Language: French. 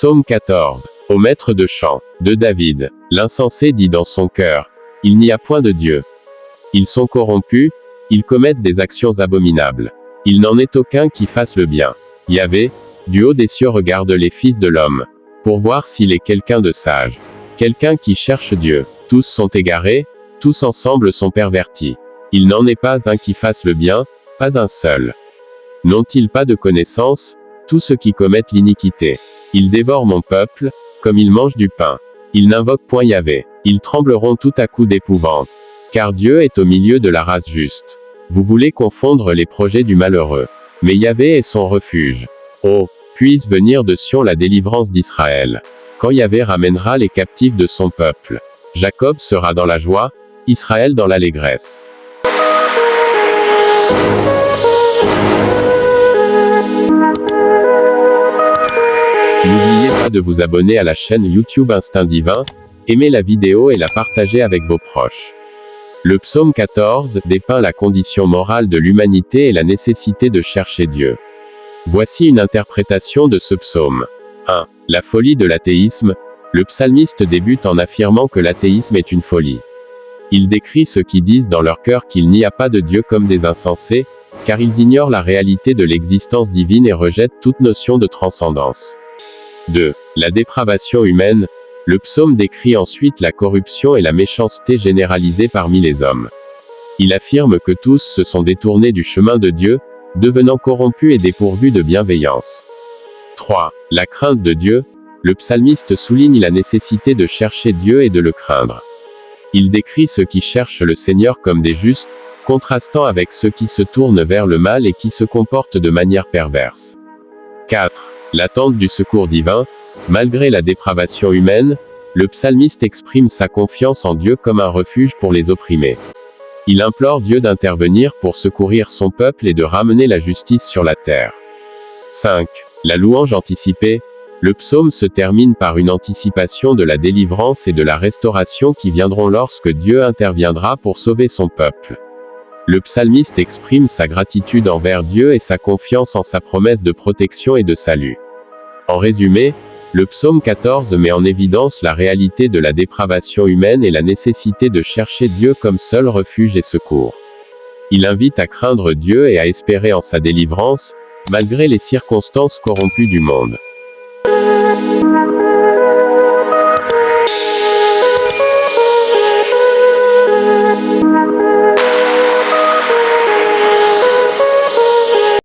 Psaume 14. Au maître de chant, de David. L'insensé dit dans son cœur, il n'y a point de Dieu. Ils sont corrompus, ils commettent des actions abominables. Il n'en est aucun qui fasse le bien. Yahvé, du haut des cieux regarde les fils de l'homme, pour voir s'il est quelqu'un de sage, quelqu'un qui cherche Dieu. Tous sont égarés, tous ensemble sont pervertis. Il n'en est pas un qui fasse le bien, pas un seul. N'ont-ils pas de connaissance, tous ceux qui commettent l'iniquité? Ils dévorent mon peuple, comme ils mangent du pain. Ils n'invoquent point Yahvé. Ils trembleront tout à coup d'épouvante. Car Dieu est au milieu de la race juste. Vous voulez confondre les projets du malheureux. Mais Yahvé est son refuge. Oh, puisse venir de Sion la délivrance d'Israël. Quand Yahvé ramènera les captifs de son peuple. Jacob sera dans la joie, Israël dans l'allégresse. N'oubliez pas de vous abonner à la chaîne YouTube Instinct Divin, aimer la vidéo et la partager avec vos proches. Le psaume 14 dépeint la condition morale de l'humanité et la nécessité de chercher Dieu. Voici une interprétation de ce psaume. 1. La folie de l'athéisme. Le psalmiste débute en affirmant que l'athéisme est une folie. Il décrit ceux qui disent dans leur cœur qu'il n'y a pas de Dieu comme des insensés, car ils ignorent la réalité de l'existence divine et rejettent toute notion de transcendance. 2. La dépravation humaine. Le psaume décrit ensuite la corruption et la méchanceté généralisées parmi les hommes. Il affirme que tous se sont détournés du chemin de Dieu, devenant corrompus et dépourvus de bienveillance. 3. La crainte de Dieu. Le psalmiste souligne la nécessité de chercher Dieu et de le craindre. Il décrit ceux qui cherchent le Seigneur comme des justes, contrastant avec ceux qui se tournent vers le mal et qui se comportent de manière perverse. 4. L'attente du secours divin. Malgré la dépravation humaine, le psalmiste exprime sa confiance en Dieu comme un refuge pour les opprimés. Il implore Dieu d'intervenir pour secourir son peuple et de ramener la justice sur la terre. 5. La louange anticipée. Le psaume se termine par une anticipation de la délivrance et de la restauration qui viendront lorsque Dieu interviendra pour sauver son peuple. Le psalmiste exprime sa gratitude envers Dieu et sa confiance en sa promesse de protection et de salut. En résumé, le psaume 14 met en évidence la réalité de la dépravation humaine et la nécessité de chercher Dieu comme seul refuge et secours. Il invite à craindre Dieu et à espérer en sa délivrance, malgré les circonstances corrompues du monde.